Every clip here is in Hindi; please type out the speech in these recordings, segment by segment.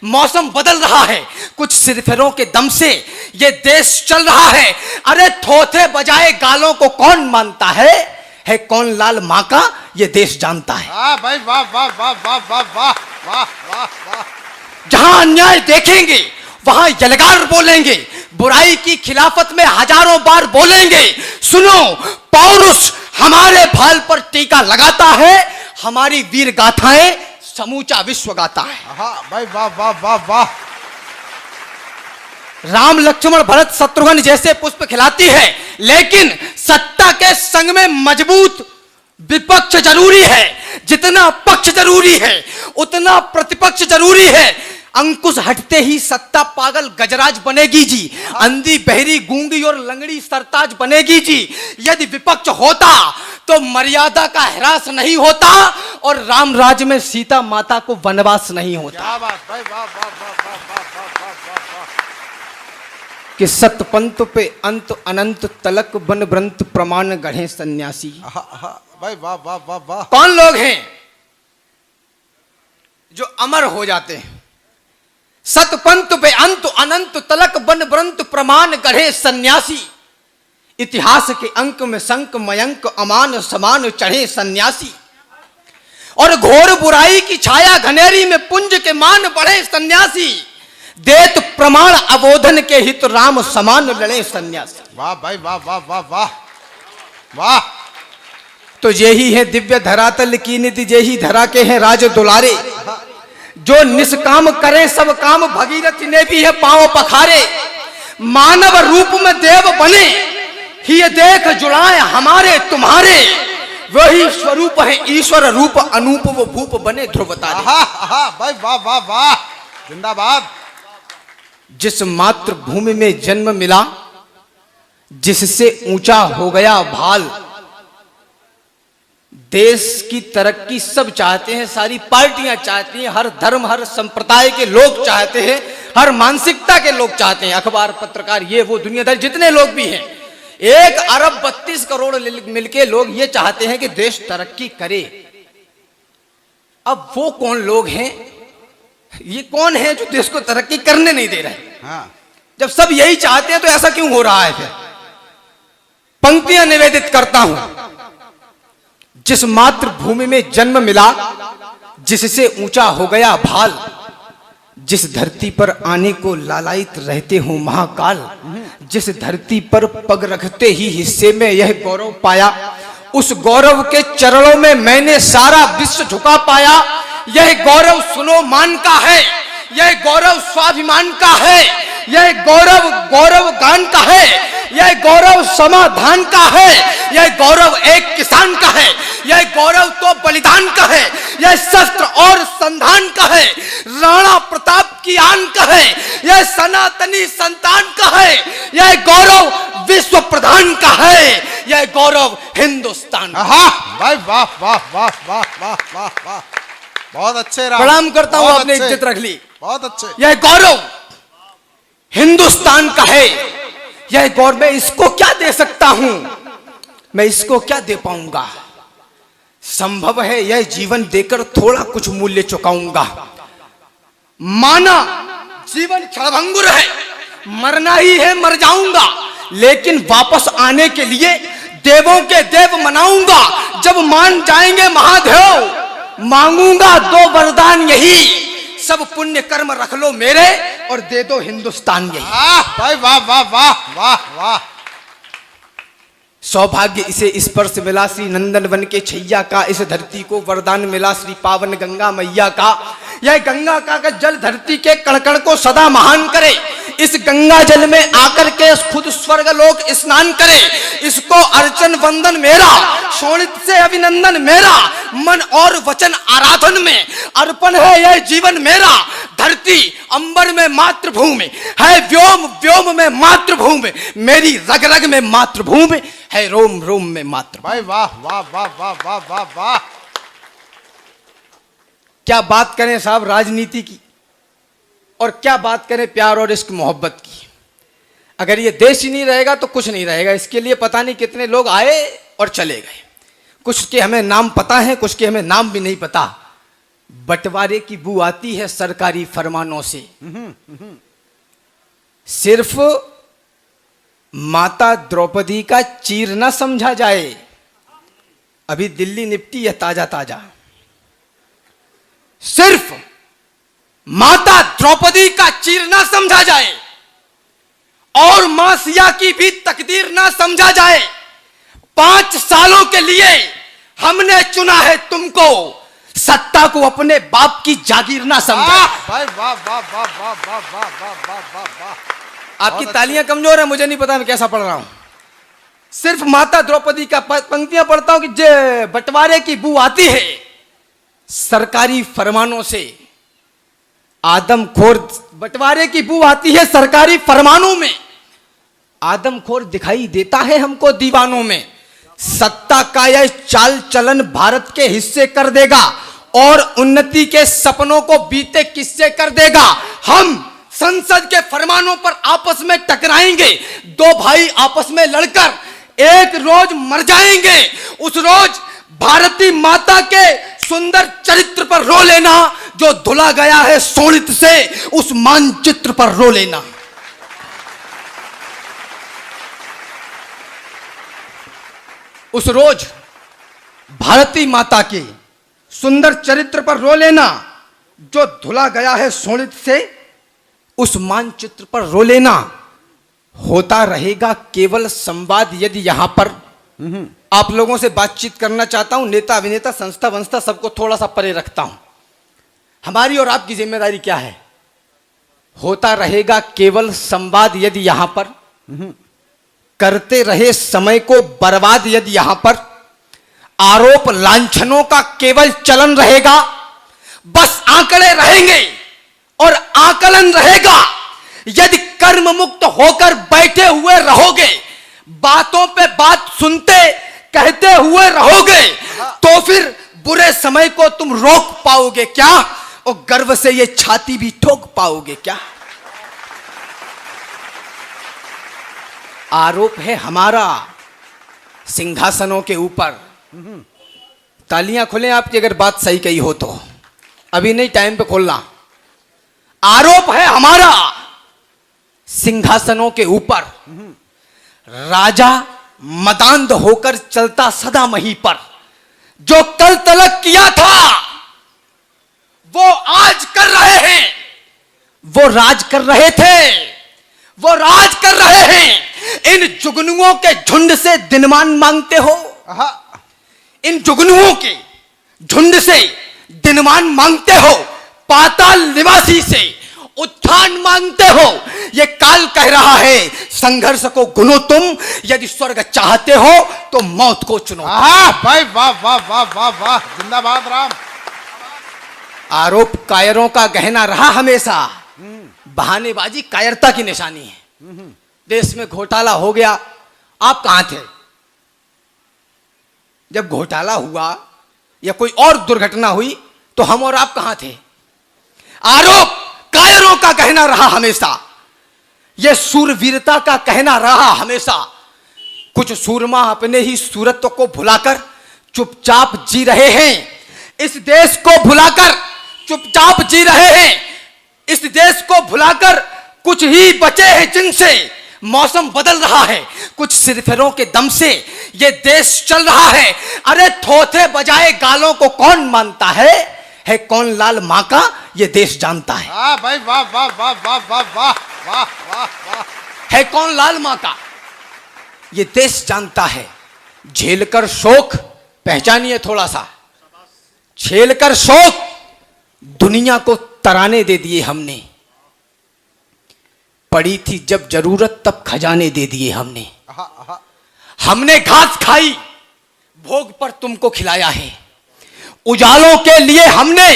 मौसम बदल रहा है, कुछ सिरफिरों के दम से ये देश चल रहा है। अरे थोथे बजाए गालों को कौन मानता है कौन लाल माँ का ये देश जानता है। वाह भाई वाह वाह वाह वाह वाह वाह वाह वाह वाह। जहां अन्याय देखेंगे वहां यलगार बोलेंगे, बुराई की खिलाफत में हजारों बार बोलेंगे। सुनो, पौरुष हमारे भाल पर टीका लगाता है, हमारी वीर गाथाएं समूचा विश्व गाता है। भाई वाह वाह वाह वाह। राम लक्ष्मण भरत शत्रुघ्न जैसे पुष्प खिलाती है, लेकिन सत्ता के संग में मजबूत विपक्ष जरूरी है। जितना पक्ष जरूरी है उतना प्रतिपक्ष जरूरी है। अंकुश हटते ही सत्ता पागल गजराज बनेगी जी, अंधी बहरी गूंगी और लंगड़ी सरताज बनेगी जी। यदि विपक्ष होता तो मर्यादा का ह्रास नहीं होता और राम राज्य में सीता माता को वनवास नहीं होता। क्या बात भाई, वाह वाह वाह वाह वाह वाह वाह वाह। कि सतपंथ पे अंत अनंत तलक बन व्रंत प्रमाण गढ़े सन्यासी। भाई वाह वाह वाह वाह। कौन लोग हैं जो अमर हो जाते हैं? सतपंथ पे अंत अनंत तलक बन व्रंत प्रमाण गढ़े सन्यासी। इतिहास के अंक में संक मयंक अमान समान चढ़े सन्यासी। और घोर बुराई की छाया घनेरी में पुंज के मान बढ़े सन्यासी। देत प्रमाण अबोधन के हित राम समान लड़े सन्यासी। वाह भाई वाह वाह वाह वाह वाह। तो यही है दिव्य धरातल की निधि, यही धरा के हैं राज दुलारे। जो निष्काम करे सब काम, भगीरथ ने भी है पांव पखारे। मानव रूप में देव बने, ही देख जुड़ाए हमारे तुम्हारे। वही स्वरूप है ईश्वर रूप, अनूप वो भूप बने ध्रुव तारे। भाई वाह वाह वाह, जिंदाबाद। जिस मातृभूमि में जन्म मिला, जिससे ऊंचा हो गया भाल। देश की तरक्की सब चाहते हैं, सारी पार्टियां चाहती हैं, हर धर्म हर संप्रदाय के लोग चाहते हैं, हर मानसिकता के लोग चाहते हैं। अखबार पत्रकार ये वो दुनियादार जितने लोग भी हैं, 1 अरब 32 करोड़ मिलके लोग ये चाहते हैं कि देश तरक्की करे। अब वो कौन लोग हैं, ये कौन है जो देश को तरक्की करने नहीं दे रहे? जब सब यही चाहते हैं तो ऐसा क्यों हो रहा है? फिर पंक्तियां निवेदित करता हूं। जिस मातृभूमि में जन्म मिला, जिससे ऊंचा हो गया भाल। जिस धरती पर आने को लालायित रहते हो महाकाल। जिस धरती पर पग रखते ही हिस्से में यह गौरव पाया, उस गौरव के चरणों में मैंने सारा विश्व झुका पाया। यह गौरव सुनो मान का है, यह गौरव स्वाभिमान का है, यह गौरव गौरव गान का है, यह गौरव समाधान का है, यह गौरव एक किसान का है, यह गौरव तो बलिदान का है, यह शस्त्र और संधान का है, राणा प्रताप की आन का है, यह सनातनी संतान का है, यह गौरव विश्व प्रधान का है, यह गौरव हिंदुस्तान का। भाई वाह वाह वाह वाह वाह वाह वाह, बहुत अच्छे। प्रणाम करता हूं, आपने इज्जत रख ली। बहुत अच्छे। यह गौरव हिंदुस्तान का है, यह गौरव। मैं इसको क्या दे सकता हूं, मैं इसको क्या दे पाऊंगा? संभव है यह जीवन देकर थोड़ा कुछ मूल्य चुकाऊंगा। माना जीवन क्षणभंगुर है, मरना ही है, मर जाऊंगा, लेकिन वापस आने के लिए देवों के देव मनाऊंगा। जब मान जाएंगे महादेव, मांगूंगा 2 वरदान यही, सब पुण्य कर्म रख लो मेरे और दे दो हिंदुस्तान यही। भाई वाह वाह वाह वाह वाह। सौभाग्य इसे स्पर्श मिला श्री नंदन वन के छैया का, इस धरती को वरदान मिला श्री पावन गंगा मैया का। यह गंगा का जल धरती के कण-कण को सदा महान करे। इस गंगा जल में आकर के खुद स्वर्ग लोक स्नान करे। इसको अर्चन वंदन मेरा, शोणित से अभिनंदन मेरा, मन और वचन आराधन में अर्पण है यह जीवन मेरा। धरती अंबर में मातृभूमि है, व्योम व्योम में मातृभूमि, मेरी रग रग में मातृभूमि है, रोम रोम में मातृभूमि। भाई वाह वाह वाह वाह वाह वाह वाह। क्या बात करें साहब राजनीति की, और क्या बात करें प्यार और इश्क मोहब्बत की। अगर ये देश ही नहीं रहेगा तो कुछ नहीं रहेगा। इसके लिए पता नहीं कितने लोग आए और चले गए। कुछ के हमें नाम पता है, कुछ के हमें नाम भी नहीं पता। बंटवारे की बू आती है सरकारी फरमानों से। सिर्फ माता द्रौपदी का चीर न समझा जाए, अभी दिल्ली निपटी है ताजा ताजा। सिर्फ माता द्रौपदी का चीर न समझा जाए और मां सिया की भी तकदीर न समझा जाए। 5 सालों के लिए हमने चुना है तुमको, सत्ता को अपने बाप की जागीर ना समझा। भाई वाह वाह वाह वाह वाह वाह वाह वाह वाह वाह। आपकी तालियां कमजोर है, मुझे नहीं पता मैं कैसा पढ़ रहा हूं। सिर्फ माता द्रौपदी का पंक्तियां पढ़ता हूं कि जे बंटवारे की बू आती है सरकारी फरमानों से। आदमखोर, बंटवारे की बू आती है सरकारी फरमानों में, आदमखोर दिखाई देता है हमको दीवानों में। सत्ता का यह चाल चलन भारत के हिस्से कर देगा और उन्नति के सपनों को बीते किस्से कर देगा। हम संसद के फरमानों पर आपस में टकराएंगे, 2 भाई आपस में लड़कर एक रोज मर जाएंगे। उस रोज भारती माता के सुंदर चरित्र पर रो लेना, जो धुला गया है शोणित से उस मानचित्र पर रो लेना। उस रोज भारती माता के सुंदर चरित्र पर रो लेना, जो धुला गया है शोणित से उस मानचित्र पर रो लेना। होता रहेगा केवल संवाद यदि यहां पर आप लोगों से बातचीत करना चाहता हूं। नेता अभिनेता संस्था वंस्था सबको थोड़ा सा परे रखता हूं। हमारी और आपकी जिम्मेदारी क्या है? होता रहेगा केवल संवाद यदि यहां पर, करते रहे समय को बर्बाद यदि यहां पर, आरोप लांछनों का केवल चलन रहेगा। बस आंकड़े रहेंगे और आकलन रहेगा। यदि कर्म मुक्त होकर बैठे हुए रहोगे, बातों पे बात सुनते कहते हुए रहोगे, तो फिर बुरे समय को तुम रोक पाओगे क्या? और गर्व से ये छाती भी ठोक पाओगे क्या? आरोप है हमारा सिंहासनों के ऊपर। तालियां खोलें आपकी अगर बात सही कही हो तो, अभी नहीं, टाइम पे खोलना। आरोप है हमारा सिंहासनों के ऊपर। राजा मदांध होकर चलता सदा मही पर, जो कल तलक किया था वो आज कर रहे हैं। वो राज कर रहे थे, वो राज कर रहे हैं। इन जुगनुओं के झुंड से दिनमान मांगते हो, इन जुगनुओं के झुंड से दिनमान मांगते हो, पाताल निवासी से उत्थान मांगते हो। ये काल कह रहा है संघर्ष को गुनो तुम, यदि स्वर्ग चाहते हो तो मौत को चुनो। भाई वाह वाह वाह वाह वाह, जिंदाबाद राम। आरोप कायरों का गहना रहा हमेशा। बहानेबाजी कायरता की निशानी है। देश में घोटाला हो गया, आप कहां थे जब घोटाला हुआ या कोई और दुर्घटना हुई? तो हम और आप कहां थे? आरोप कायरों का कहना रहा हमेशा, यह सूरवीरता का कहना रहा हमेशा। कुछ सूरमा अपने ही सूरत्व को भुलाकर चुपचाप जी रहे हैं। इस देश को भुलाकर चुपचाप जी रहे हैं। इस देश को भुलाकर कुछ ही बचे हैं जिनसे मौसम बदल रहा है। कुछ सिरफिरों के दम से यह देश चल रहा है। अरे थोथे बजाए गालों को कौन मानता है कौन लाल मां का ये देश जानता है। भाई वाह वाह वाह वाह वाह वाह वाह वाह वाह। है कौन लाल मां का ये देश जानता है। झेलकर शोक, पहचानिए थोड़ा सा, झेलकर शोक दुनिया को तराने दे दिए हमने। पड़ी थी जब जरूरत तब खजाने दे दिए हमने। हमने घास खाई, भोग पर तुमको खिलाया है। उजालों के लिए हमने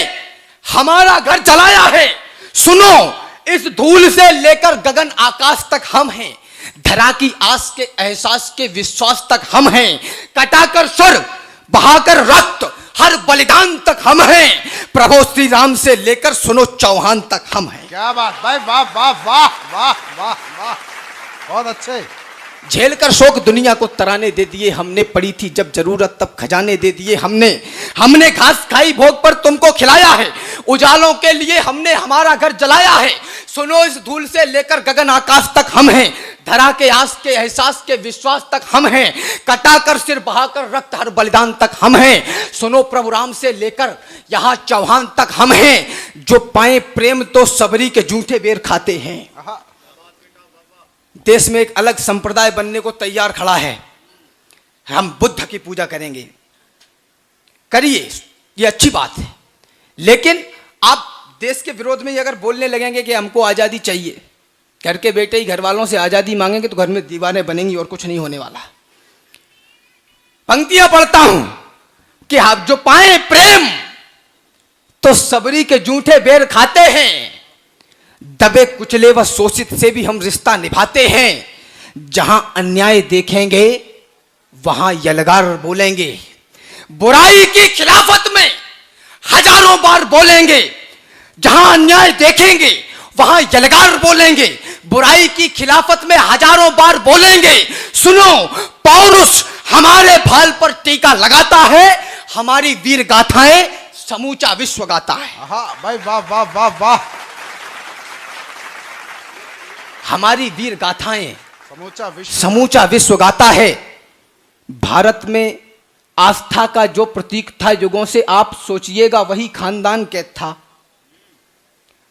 हमारा घर जलाया है। सुनो, इस धूल से लेकर गगन आकाश तक हम हैं। धरा की आस के एहसास के विश्वास तक हम हैं। कटाकर सुर, बहाकर रक्त, हर बलिदान तक हम हैं। प्रभु श्री राम से लेकर सुनो चौहान तक हम हैं। क्या बात भाई, वाह वाह वाह वाह वाह वाह, बहुत अच्छे। झेल कर शोक दुनिया को तराने दे दिए हमने, पड़ी थी जब जरूरत तब खजाने दे दिए हमने घास खाई भोग पर तुमको खिलाया है, उजालों के लिए हमने हमारा घर जलाया है। सुनो इस धूल से लेकर गगन आकाश तक हम हैं, धरा के आस के एहसास के विश्वास तक हम हैं, कटाकर सिर बहाकर रक्त हर बलिदान तक हम हैं। सुनो प्रभु राम से लेकर यहाँ चौहान तक हम हैं, जो पाए प्रेम तो सबरी के जूठे बेर खाते हैं। देश में एक अलग संप्रदाय बनने को तैयार खड़ा है, हम बुद्ध की पूजा करेंगे, करिए, ये अच्छी बात है। लेकिन आप देश के विरोध में अगर बोलने लगेंगे कि हमको आजादी चाहिए, घर के बेटे ही घर वालों से आजादी मांगेंगे तो घर में दीवारें बनेंगी और कुछ नहीं होने वाला। पंक्तियां पढ़ता हूं कि आप जो पाए प्रेम तो सबरी के जूठे बेर खाते हैं, दबे कुचले व शोषित से भी हम रिश्ता निभाते हैं। जहां अन्याय देखेंगे वहां यलगार बोलेंगे, बुराई की खिलाफत में हजारों बार बोलेंगे। जहां अन्याय देखेंगे वहां यलगार बोलेंगे, बुराई की खिलाफत में हजारों बार बोलेंगे। सुनो पौरुष हमारे भाल पर टीका लगाता है, हमारी वीर गाथाएं समूचा विश्व गाता है। भाई वाह वाह वाह वाह, हमारी वीर गाथाएं समूचा विश्व गाता है। भारत में आस्था का जो प्रतीक था युगों से, आप सोचिएगा वही खानदान कैद था।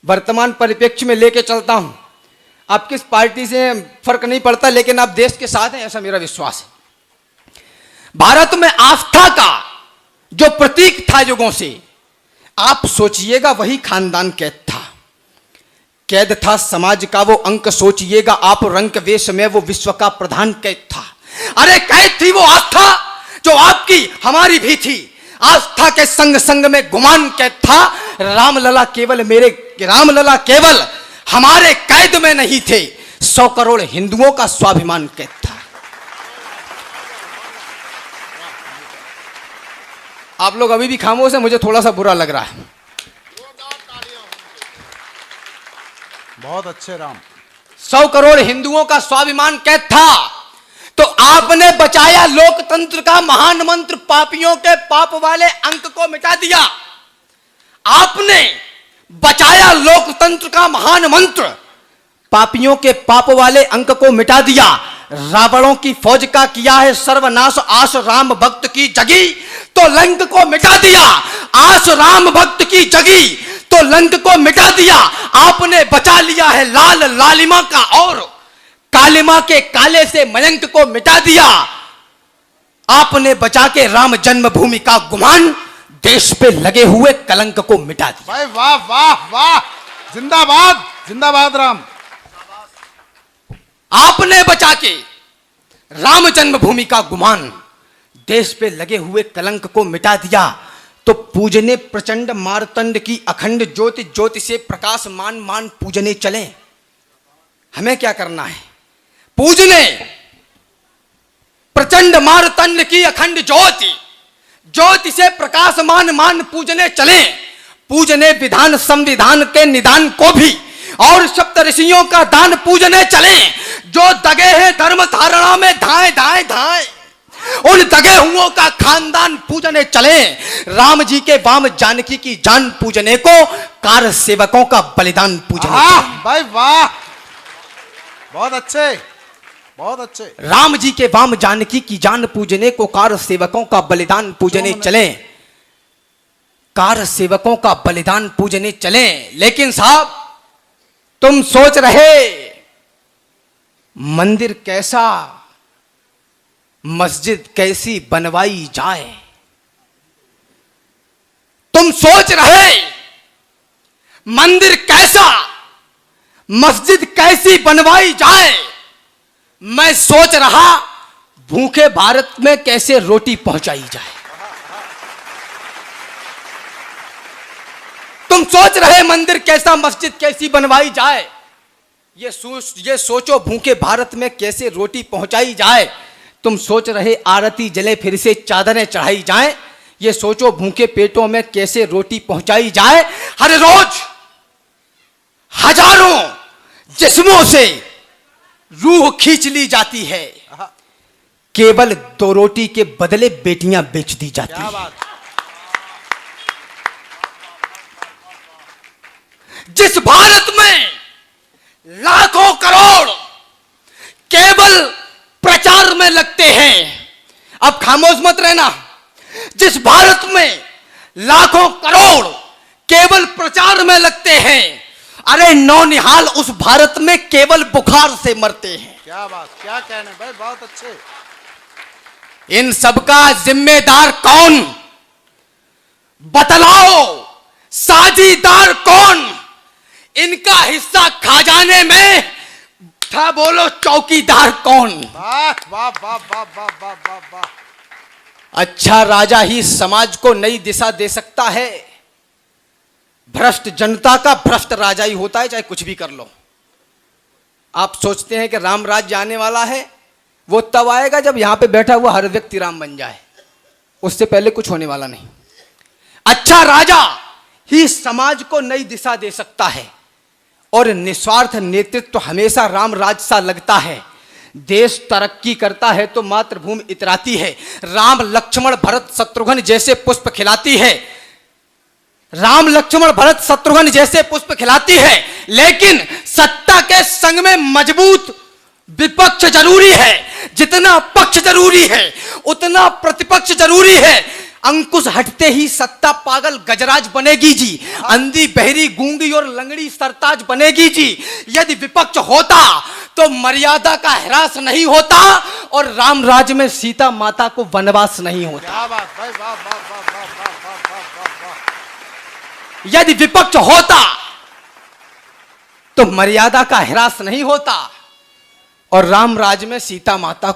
वर्तमान परिप्रेक्ष्य में लेके चलता हूं, आप किस पार्टी से फर्क नहीं पड़ता, लेकिन आप देश के साथ हैं ऐसा मेरा विश्वास है। भारत में आस्था का जो प्रतीक था युगों से, आप सोचिएगा वही खानदान कैद था। कैद था समाज का वो अंक, सोचिएगा आप रंग वेश में वो विश्व का प्रधान कैद था। अरे कैद थी वो आस्था जो आपकी हमारी भी थी, आस्था के संग संग में गुमान कैद था। रामलला केवल हमारे कैद में नहीं थे, 100 करोड़ हिंदुओं का स्वाभिमान कैद था। आप लोग अभी भी खामोश हैं, मुझे थोड़ा सा बुरा लग रहा है। बहुत अच्छे राम। 100 करोड़ हिंदुओं का स्वाभिमान कैद था, तो आपने बचाया लोकतंत्र का महान मंत्र, पापियों के पाप वाले अंक को मिटा दिया। आपने बचाया लोकतंत्र का महान मंत्र, पापियों के पाप वाले अंक को मिटा दिया। रावणों की फौज का किया है सर्वनाश, आस राम भक्त की जगी तो लंक को मिटा दिया। आस राम भक्त की जगी तो लंक को मिटा दिया। आपने बचा लिया है लाल लालिमा का, और कालिमा के काले से मयंक को मिटा दिया। आपने बचा के राम जन्मभूमि का गुमान, देश पे लगे हुए कलंक को मिटा दिया। भाई वाह वाह वाह, जिंदाबाद जिंदाबाद राम। आपने बचा के राम जन्मभूमि का गुमान, देश पे लगे हुए कलंक को मिटा दिया। तो पूजने प्रचंड मारतंड की अखंड ज्योति, ज्योति से प्रकाश मान मान पूजने चले। हमें क्या करना है? पूजने प्रचंड मारतंड की अखंड ज्योति, ज्योति से प्रकाश मान मान पूजने चले। पूजने विधान संविधान के निदान को भी, और सप्त ऋषियों का दान पूजने चले। जो दगे हैं धर्म धारणा में धाए धाए धाए, उन दगे हुओं का खानदान पूजने चले। राम जी के वाम जानकी की जान पूजने को, कार सेवकों का बलिदान पूजने चले। भाई वाह, बहुत अच्छे बहुत अच्छे। राम जी के वाम जानकी की जान पूजने को, कार सेवकों का बलिदान पूजने चले। कार सेवकों का बलिदान पूजने चले। लेकिन साहब, तुम सोच रहे मंदिर कैसा, मस्जिद कैसी बनवाई जाए। तुम सोच रहे मंदिर कैसा, मस्जिद कैसी बनवाई जाए। मैं सोच रहा भूखे भारत में कैसे रोटी पहुंचाई जाए। तुम सोच रहे मंदिर कैसा, मस्जिद कैसी बनवाई जाए। ये सोचो भूखे भारत में कैसे रोटी पहुंचाई जाए। तुम सोच रहे आरती जले फिर से चादरें चढ़ाई जाएं। ये सोचो भूखे पेटों में कैसे रोटी पहुंचाई जाए। हर रोज हजारों जिस्मों से रूह खींच ली जाती है। केवल 2 रोटी के बदले बेटियां बेच दी जाती क्या हैं। बात। जिस भारत में लाखों करोड़ केवल प्रचार में लगते हैं, अब खामोश मत रहना, जिस भारत में लाखों करोड़ केवल प्रचार में लगते हैं, अरे नौनिहाल उस भारत में केवल बुखार से मरते हैं। क्या बात, क्या कहने भाई, बहुत अच्छे। इन सबका जिम्मेदार कौन? बतलाओ, साझीदार कौन? इनका हिस्सा खा जाने में था बोलो चौकीदार कौन? वाह वाह वाह वाह वाह वाह वाह वाह। अच्छा राजा ही समाज को नई दिशा दे सकता है। भ्रष्ट जनता का भ्रष्ट राजा ही होता है, चाहे कुछ भी कर लो। आप सोचते हैं कि राम राज्य आने वाला है, वो तब आएगा जब यहां पे बैठा हुआ हर व्यक्ति राम बन जाए, उससे पहले कुछ होने वाला नहीं। अच्छा राजा ही समाज को नई दिशा दे सकता है, और निस्वार्थ नेतृत्व तो हमेशा राम राज सा लगता है। देश तरक्की करता है तो मातृभूमि इतराती है। राम लक्ष्मण भरत शत्रुघ्न जैसे पुष्प खिलाती है, राम लक्ष्मण भरत शत्रुघ्न जैसे पुष्प खिलाती है, लेकिन सत्ता के संग में मजबूत विपक्ष जरूरी है। जितना पक्ष जरूरी है उतना प्रतिपक्ष जरूरी है। अंकुश हटते ही सत्ता पागल गजराज बनेगी जी, अंधी बहरी गूंगी और लंगड़ी सरताज बनेगी जी। यदि विपक्ष होता तो मर्यादा का ह्रास नहीं होता, और राम राज्य में सीता माता को वनवास नहीं होता। क्या बात भाई, वाह वाह वाह वाह वाह वाह वाह वाह वाह। यदि विपक्ष होता तो मर्यादा का ह्रास नहीं होता, और राम राज्य में सीता माता